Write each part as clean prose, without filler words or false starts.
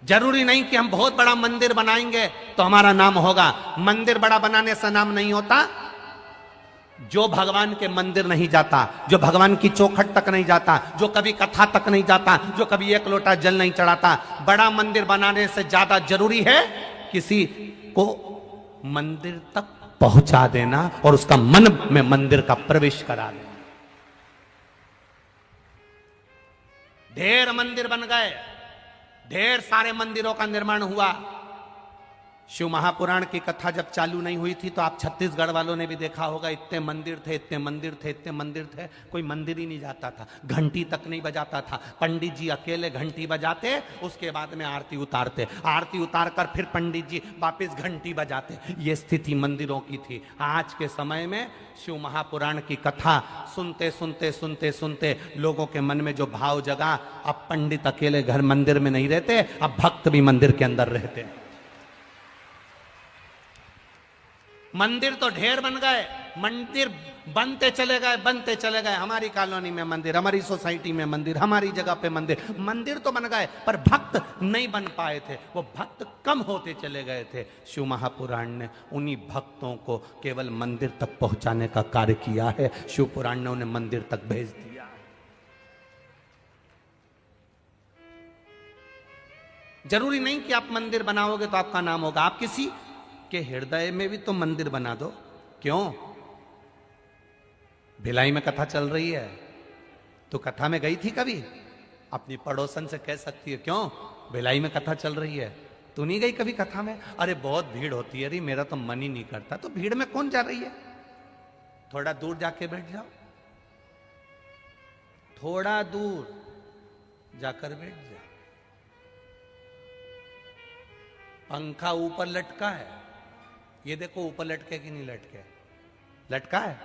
जरूरी नहीं कि हम बहुत बड़ा मंदिर बनाएंगे तो हमारा नाम होगा। मंदिर बड़ा बनाने से नाम नहीं होता। जो भगवान के मंदिर नहीं जाता, जो भगवान की चौखट तक नहीं जाता, जो कभी कथा तक नहीं जाता, जो कभी एक लोटा जल नहीं चढ़ाता, बड़ा मंदिर बनाने से ज्यादा जरूरी है किसी को मंदिर तक पहुंचा देना और उसका मन में मंदिर का प्रवेश करा देना। ढेर मंदिर बन गए, ढेर सारे मंदिरों का निर्माण हुआ। शिव महापुराण की कथा जब चालू नहीं हुई थी तो आप छत्तीसगढ़ वालों ने भी देखा होगा, इतने मंदिर थे, इतने मंदिर थे, इतने मंदिर थे, कोई मंदिर ही नहीं जाता था, घंटी तक नहीं बजाता था। पंडित जी अकेले घंटी बजाते, उसके बाद में आरती उतारते, आरती उतार कर फिर पंडित जी वापस घंटी बजाते। ये स्थिति मंदिरों की थी। आज के समय में शिव महापुराण की कथा सुनते सुनते सुनते सुनते लोगों के मन में जो भाव जगा, अब पंडित अकेले घर मंदिर में नहीं रहते, अब भक्त भी मंदिर के अंदर रहते। मंदिर तो ढेर बन गए, मंदिर बनते चले गए, बनते चले गए। हमारी कॉलोनी में मंदिर, हमारी सोसाइटी में मंदिर, हमारी जगह पे मंदिर, मंदिर तो बन गए पर भक्त नहीं बन पाए थे, वो भक्त कम होते चले गए थे। शिव महापुराण ने उन्हीं भक्तों को केवल मंदिर तक पहुंचाने का कार्य किया है। शिव पुराण ने उन्हें मंदिर तक भेज दिया। जरूरी नहीं कि आप मंदिर बनाओगे तो आपका नाम होगा। आप किसी के हृदय में भी तो मंदिर बना दो। क्यों? भिलाई में कथा चल रही है, तो कथा में गई थी कभी? अपनी पड़ोसन से कह सकती है, क्यों भिलाई में कथा चल रही है, तू नहीं गई कभी कथा में? अरे बहुत भीड़ होती है, अरे मेरा तो मन ही नहीं करता। तो भीड़ में कौन जा रही है? थोड़ा दूर जाके बैठ जाओ, थोड़ा दूर जाकर बैठ जाओ। पंखा ऊपर लटका है, ये देखो ऊपर लटके कि नहीं लटके? लटका है।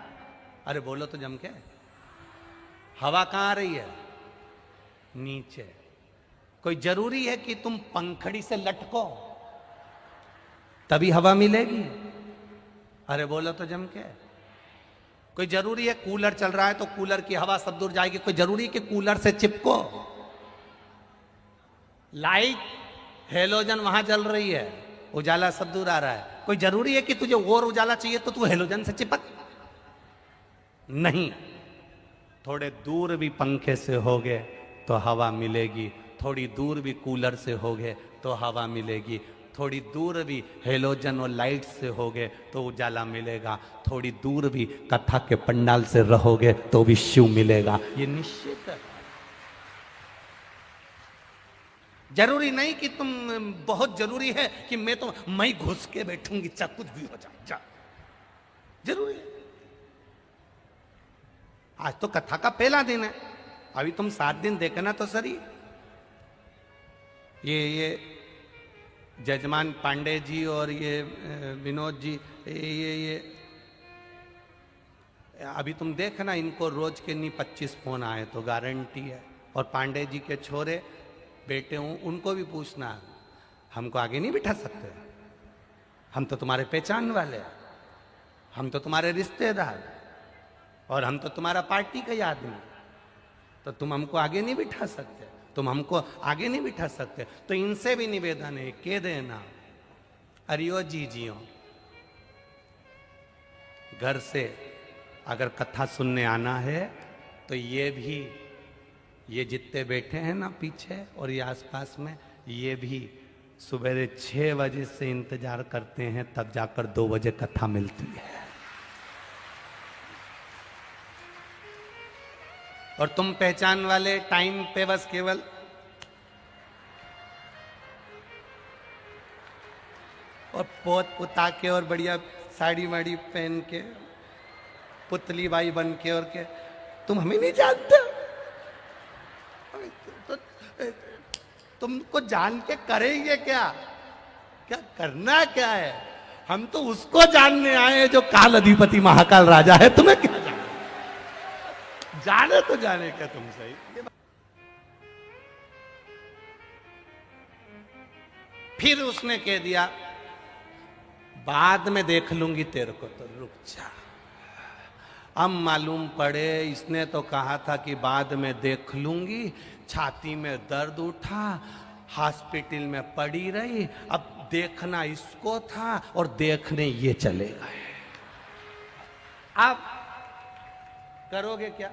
अरे बोलो तो जम के। हवा कहां आ रही है? नीचे। कोई जरूरी है कि तुम पंखड़ी से लटको तभी हवा मिलेगी? अरे बोलो तो जम के। कोई जरूरी है कूलर चल रहा है तो कूलर की हवा सब दूर जाएगी? कोई जरूरी है कि कूलर से चिपको? लाइट हेलोजन वहां जल रही है, उजाला सब दूर आ रहा है, कोई जरूरी है कि तुझे और उजाला चाहिए तो तू हेलोजन से चिपक? नहीं। थोड़े दूर भी पंखे से होगे तो हवा मिलेगी, थोड़ी दूर भी कूलर से होगे तो हवा मिलेगी, थोड़ी दूर भी हेलोजन और लाइट से होगे तो उजाला मिलेगा, थोड़ी दूर भी कथा के पंडाल से रहोगे तो भी शिव मिलेगा। ये निश्चित है। जरूरी नहीं कि तुम, बहुत जरूरी है कि मैं घुस के बैठूंगी चाहे कुछ भी हो जाए, जरूरी है। आज तो कथा का पहला दिन है, अभी तुम 7 दिन देखना तो सही। ये जजमान पांडे जी और ये विनोद जी, ये अभी तुम देखना, इनको रोज के नहीं 25 फोन आए तो गारंटी है। और पांडे जी के छोरे बेटे हूं, उनको भी पूछना, हमको आगे नहीं बिठा सकते? हम तो तुम्हारे पहचान वाले, हम तो तुम्हारे रिश्तेदार, और हम तो तुम्हारा पार्टी का आदमी, तो तुम हमको आगे नहीं बिठा सकते, तुम हमको आगे नहीं बिठा सकते। तो इनसे भी निवेदन है, कह देना, अरियो जी जियो, घर से अगर कथा सुनने आना है तो ये जितने बैठे हैं ना पीछे और ये आसपास में, ये भी सुबह 6 बजे से इंतजार करते हैं, तब जाकर 2 बजे कथा मिलती है। और तुम पहचान वाले टाइम पे बस केवल और पोत पुता के और बढ़िया साड़ी वाड़ी पहन के पुतली बाई बन के और के तुम हमें नहीं जानते, तुमको जान के करेंगे क्या? क्या करना क्या है? हम तो उसको जानने आए हैं जो काल अधिपति महाकाल राजा है, तुम्हें क्या जाने तो जाने क्या तुम सही। फिर उसने कह दिया बाद में देख लूंगी तेरे को, तो रुक जा। अब मालूम पड़े इसने तो कहा था कि बाद में देख लूंगी, छाती में दर्द उठा, हॉस्पिटल में पड़ी रही। अब देखना इसको था और देखने ये चले गए। आप करोगे क्या?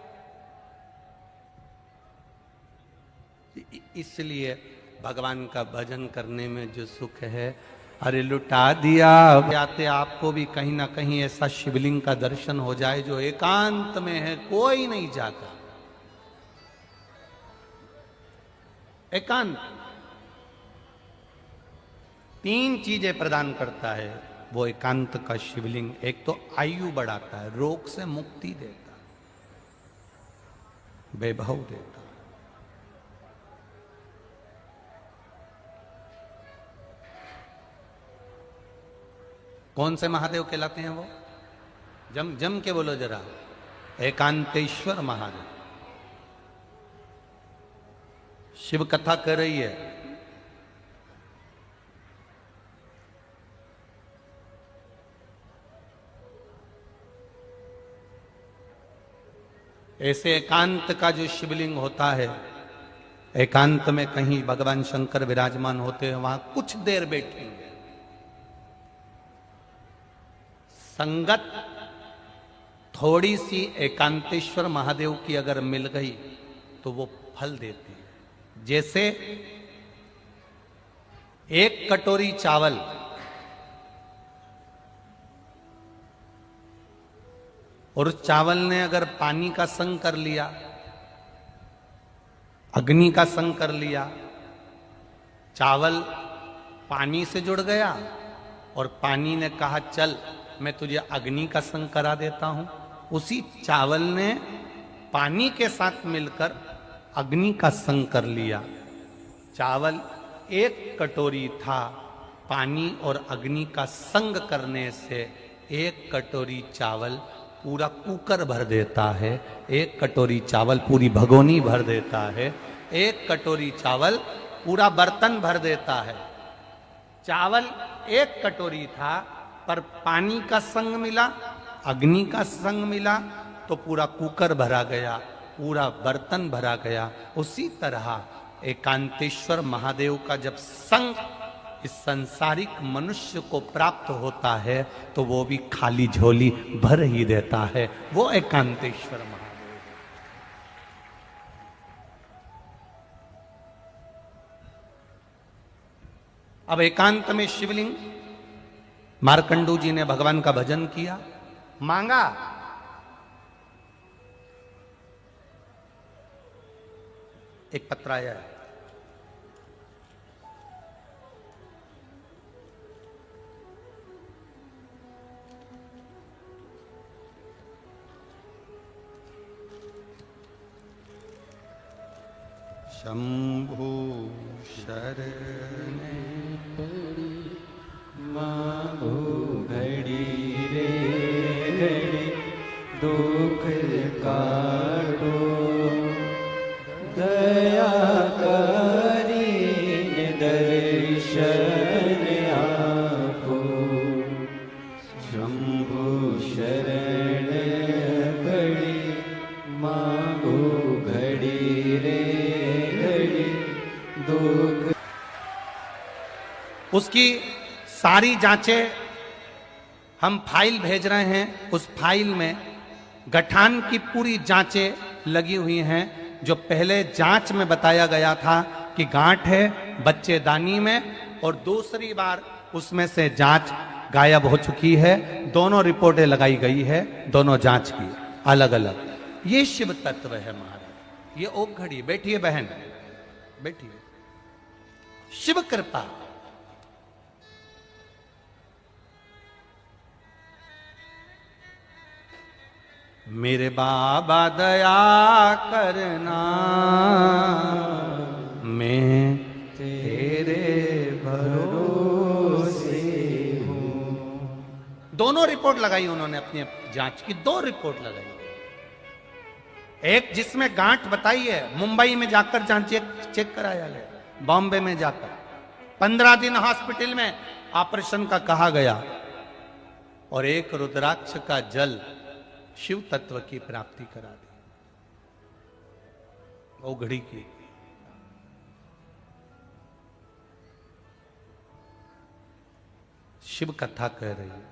इसलिए भगवान का भजन करने में जो सुख है, अरे लुटा दिया। जाते आपको भी कहीं ना कहीं ऐसा शिवलिंग का दर्शन हो जाए जो एकांत में है, कोई नहीं जाता। एकांत 3 चीजें प्रदान करता है वो एकांत का शिवलिंग। एक तो आयु बढ़ाता है, रोग से मुक्ति देता है, वैभव देता है। कौन से महादेव कहलाते हैं वो? जम जम के बोलो जरा। एकांतेश्वर महादेव। शिव कथा कर रही है। ऐसे एकांत का जो शिवलिंग होता है, एकांत में कहीं भगवान शंकर विराजमान होते हैं, वहां कुछ देर बैठेंगे। संगत थोड़ी सी एकांतेश्वर महादेव की अगर मिल गई तो वो फल देती है। जैसे एक कटोरी चावल और उस चावल ने अगर पानी का संग कर लिया, अग्नि का संग कर लिया, चावल पानी से जुड़ गया और पानी ने कहा चल मैं तुझे अग्नि का संग करा देता हूं। उसी चावल ने पानी के साथ मिलकर अग्नि का संग कर लिया। चावल एक कटोरी था, पानी और अग्नि का संग करने से एक कटोरी चावल पूरा कुकर भर देता है, एक कटोरी चावल पूरी भगोनी भर देता है, एक कटोरी चावल पूरा बर्तन भर देता है। चावल एक कटोरी था पर पानी का संग मिला, अग्नि का संग मिला तो पूरा कुकर भरा गया, पूरा बर्तन भरा गया। उसी तरह एकांतेश्वर महादेव का जब संग इस संसारिक मनुष्य को प्राप्त होता है तो वो भी खाली झोली भर ही देता है। वो एकांतेश्वर महादेव। अब एकांत में शिवलिंग, मार्कंडू जी ने भगवान का भजन किया, मांगा, एक पत्र आया है। शंभु शरण पड़ी मांगो घड़ी रे घड़ी दुख काटो, दया करीन दर्शन आपो। शंभु शरण पड़ी मांगो घड़ी रे घड़ी दुख। उसकी सारी जांचें हम फाइल भेज रहे हैं। उस फाइल में गठान की पूरी जांचें लगी हुई हैं। जो पहले जांच में बताया गया था कि गांठ है बच्चेदानी में, और दूसरी बार उसमें से जांच गायब हो चुकी है। दोनों रिपोर्टें लगाई गई है, दोनों जांच की अलग अलग। ये शिव तत्व है महाराज। ये ओक घड़ी। बैठिए बहन, बैठिए। शिव कृपा। मेरे बाबा दया करना, मैं तेरे भरोसे हूं। दोनों रिपोर्ट लगाई उन्होंने अपनी जांच की। 2 रिपोर्ट लगाई। एक जिसमें गांठ बताई है, मुंबई में जाकर जांच चेक कराया गया, बॉम्बे में जाकर 15 दिन हॉस्पिटल में ऑपरेशन का कहा गया, और एक रुद्राक्ष का जल शिव तत्व की प्राप्ति करा दी। वो घड़ी की शिव कथा कह रही है।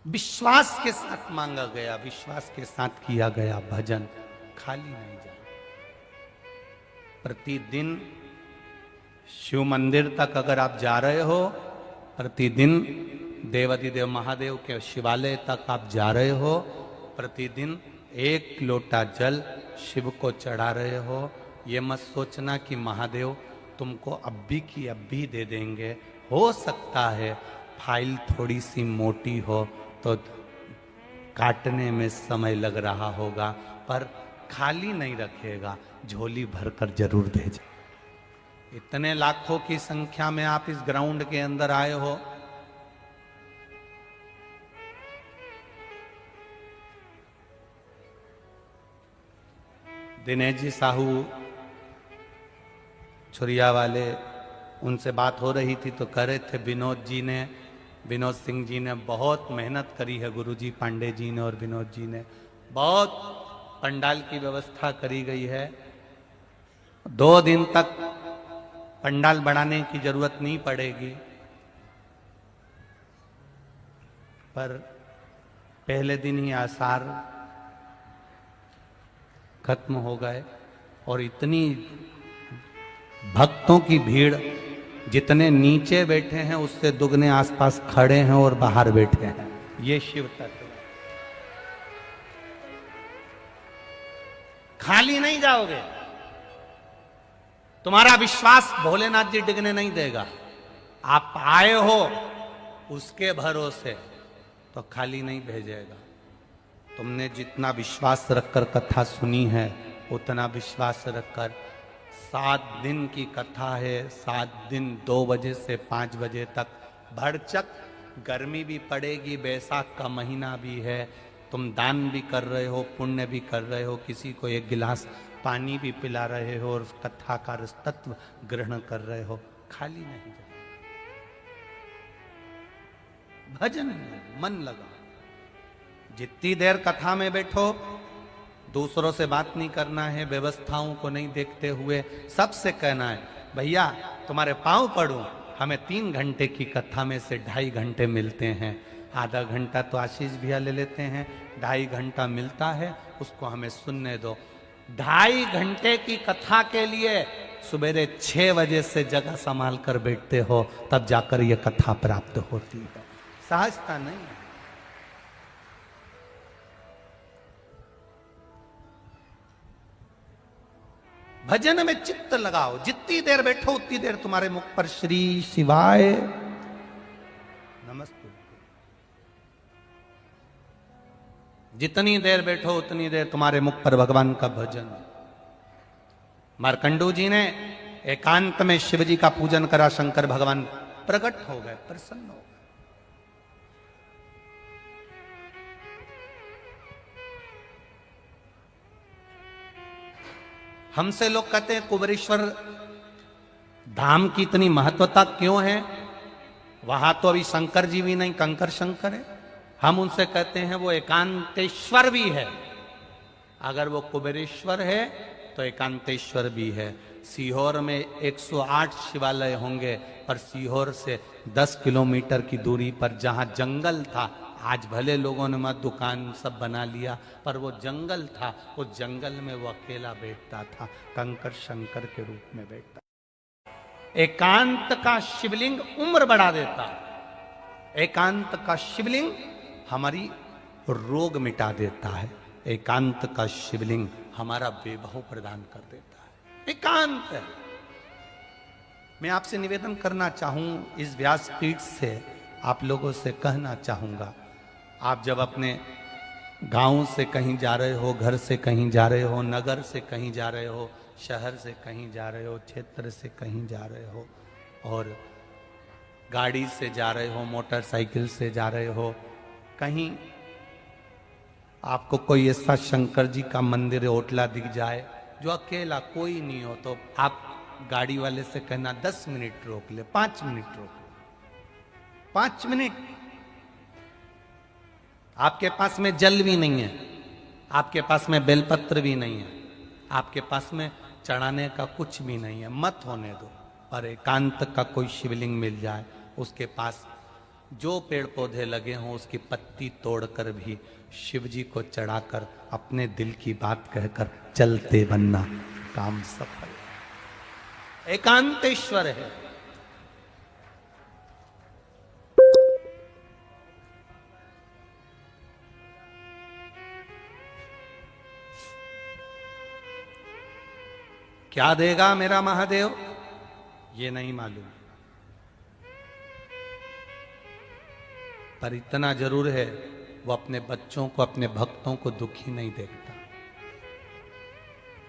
विश्वास के साथ मांगा गया, विश्वास के साथ किया गया भजन खाली नहीं जाए। प्रतिदिन शिव मंदिर तक अगर आप जा रहे हो, प्रतिदिन देवाधिदेव महादेव के शिवालय तक आप जा रहे हो, प्रतिदिन 1 लोटा जल शिव को चढ़ा रहे हो, ये मत सोचना कि महादेव तुमको अभी की अभी दे देंगे। हो सकता है फाइल थोड़ी सी मोटी हो तो काटने में समय लग रहा होगा, पर खाली नहीं रखेगा, झोली भरकर जरूर भेजे। इतने लाखों की संख्या में आप इस ग्राउंड के अंदर आए हो, दिनेश जी साहू छुरिया वाले, उनसे बात हो रही थी तो कह रहे थे विनोद सिंह जी ने बहुत मेहनत करी है, गुरुजी पांडे जी ने और विनोद जी ने बहुत पंडाल की व्यवस्था करी गई है। 2 दिन तक पंडाल बढ़ाने की जरूरत नहीं पड़ेगी, पर पहले दिन ही आसार खत्म हो गए और इतनी भक्तों की भीड़, जितने नीचे बैठे हैं उससे दुगने आसपास खड़े हैं और बाहर बैठे हैं। ये शिव तत्व। खाली नहीं जाओगे, तुम्हारा विश्वास भोलेनाथ जी डिगने नहीं देगा। आप आए हो उसके भरोसे तो खाली नहीं भेजेगा। तुमने जितना विश्वास रखकर कथा सुनी है, उतना विश्वास रखकर 7 दिन की कथा है, 7 दिन 2 बजे से 5 बजे तक, भरचक गर्मी भी पड़ेगी, बैसाख का महीना भी है, तुम दान भी कर रहे हो, पुण्य भी कर रहे हो, किसी को 1 गिलास पानी भी पिला रहे हो और कथा का तत्व ग्रहण कर रहे हो, खाली नहीं जाए। भजन में मन लगा। जितनी देर कथा में बैठो, दूसरों से बात नहीं करना है, व्यवस्थाओं को नहीं देखते हुए सबसे कहना है, भैया तुम्हारे पांव पड़ूं। हमें 3 घंटे की कथा में से 2.5 घंटे मिलते हैं, आधा घंटा तो आशीष भैया ले लेते हैं, 2.5 घंटा मिलता है, उसको हमें सुनने दो। 2.5 घंटे की कथा के लिए सुबेरे 6 बजे से जगह संभाल कर बैठते हो, तब जाकर यह कथा प्राप्त होती है। सहजता नहीं है। भजन में चित्त लगाओ, जितनी देर बैठो उतनी देर तुम्हारे मुख पर श्री शिवाय नमस्ते। जितनी देर बैठो उतनी देर तुम्हारे मुख पर भगवान का भजन। मार्कंडू जी ने एकांत में शिव जी का पूजन करा, शंकर भगवान प्रकट हो गए, प्रसन्न हो गए। हमसे लोग कहते हैं कुबेरेश्वर धाम की इतनी महत्वता क्यों है, वहां तो अभी शंकर जी भी नहीं, कंकर शंकर है। हम उनसे कहते हैं वो एकांतेश्वर भी है। अगर वो कुबेरेश्वर है तो एकांतेश्वर भी है। सीहोर में 108 शिवालय होंगे, पर सीहोर से 10 किलोमीटर की दूरी पर जहां जंगल था, आज भले लोगों ने मत दुकान सब बना लिया, पर वो जंगल था, उस जंगल में वो अकेला बैठता था, कंकर शंकर के रूप में बैठता। एकांत का शिवलिंग उम्र बढ़ा देता, एकांत का शिवलिंग हमारी रोग मिटा देता है, एकांत का शिवलिंग हमारा वैभव प्रदान कर देता है। एकांत है। मैं आपसे निवेदन करना चाहूं, इस व्यासपीठ से आप लोगों से कहना चाहूंगा, आप जब अपने गांव से कहीं जा रहे हो, घर से कहीं जा रहे हो, नगर से कहीं जा रहे हो, शहर से कहीं जा रहे हो, क्षेत्र से कहीं जा रहे हो, और गाड़ी से जा रहे हो, मोटरसाइकिल से जा रहे हो, कहीं आपको कोई ऐसा शंकर जी का मंदिर ओटला दिख जाए जो अकेला कोई नहीं हो, तो आप गाड़ी वाले से कहना 10 मिनट रोक ले, 5 मिनट रोक ले, 5 मिनट। आपके पास में जल भी नहीं है, आपके पास में बेलपत्र भी नहीं है, आपके पास में चढ़ाने का कुछ भी नहीं है, मत होने दो। और एकांत का कोई शिवलिंग मिल जाए, उसके पास जो पेड़ पौधे लगे हों उसकी पत्ती तोड़कर भी शिव जी को चढ़ाकर अपने दिल की बात कहकर चलते बनना, काम सफल। एकांतेश्वर है। क्या देगा मेरा महादेव ये नहीं मालूम, पर इतना जरूर है वो अपने बच्चों को, अपने भक्तों को दुखी नहीं देखता।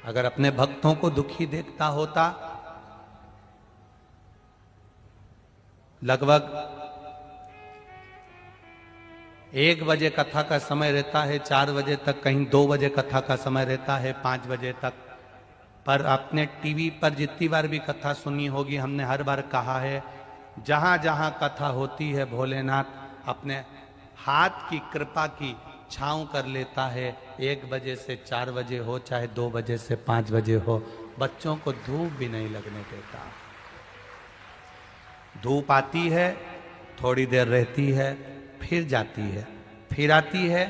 अगर अपने भक्तों को दुखी देखता होता, लगभग 1 बजे कथा का समय रहता है, 4 बजे तक, कहीं 2 बजे कथा का समय रहता है, 5 बजे तक, पर आपने टीवी पर जितनी बार भी कथा सुनी होगी, हमने हर बार कहा है, जहां जहां कथा होती है भोलेनाथ अपने हाथ की कृपा की छांव कर लेता है। 1 बजे से 4 बजे हो, चाहे 2 बजे से 5 बजे हो, बच्चों को धूप भी नहीं लगने देता। धूप आती है, थोड़ी देर रहती है, फिर जाती है, फिर आती है,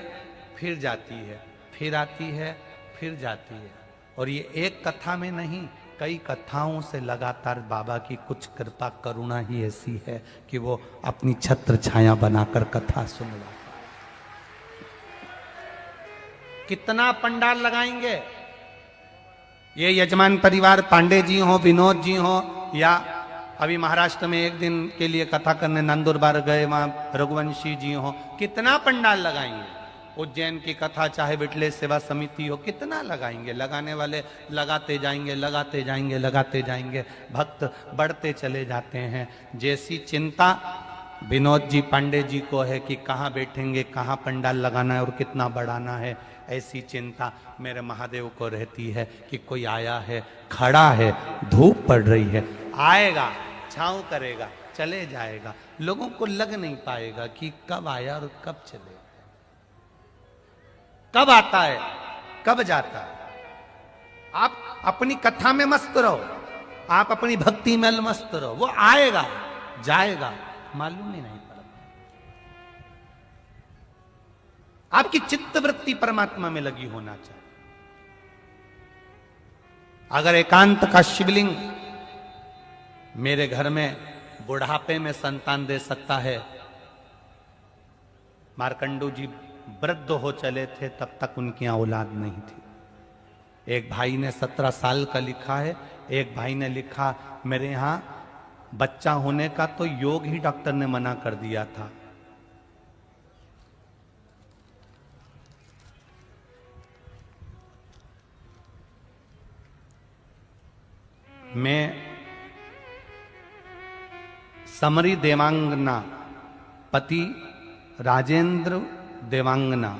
फिर जाती है, फिर आती है, फिर जाती है। और ये एक कथा में नहीं, कई कथाओं से लगातार बाबा की कुछ कृपा करुणा ही ऐसी है कि वो अपनी छत्र छाया बनाकर कथा सुनवाता है। कितना पंडाल लगाएंगे ये यजमान परिवार, पांडे जी हो, विनोद जी हो, या अभी महाराष्ट्र में 1 दिन के लिए कथा करने नंदुरबार गए, वहां रघुवंशी जी हो, कितना पंडाल लगाएंगे। उज्जैन की कथा चाहे विटलेश सेवा समिति हो, कितना लगाएंगे। लगाने वाले लगाते जाएंगे, लगाते जाएंगे, लगाते जाएंगे, भक्त बढ़ते चले जाते हैं। जैसी चिंता विनोद जी पांडे जी को है कि कहाँ बैठेंगे, कहाँ पंडाल लगाना है और कितना बढ़ाना है, ऐसी चिंता मेरे महादेव को रहती है कि कोई आया है, खड़ा है, धूप पड़ रही है, आएगा, छांव करेगा, चले जाएगा। लोगों को लग नहीं पाएगा कि कब आया और कब चलेगा, कब आता है, कब जाता है। आप अपनी कथा में मस्त रहो, आप अपनी भक्ति में मस्त रहो, वो आएगा जाएगा मालूम ही नहीं पड़ता। आपकी चित्त वृत्ति परमात्मा में लगी होना चाहिए। अगर एकांत का शिवलिंग मेरे घर में बुढ़ापे में संतान दे सकता है, मार्कंडू जी वृद्ध हो चले थे तब तक उनकी औलाद नहीं थी। एक भाई ने 17 साल का लिखा है, एक भाई ने लिखा मेरे यहां बच्चा होने का तो योग ही डॉक्टर ने मना कर दिया था। मैं समरी देवांगना, पति राजेंद्र देवांगना,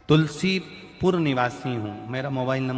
तुलसीपुर निवासी हूं। मेरा मोबाइल नंबर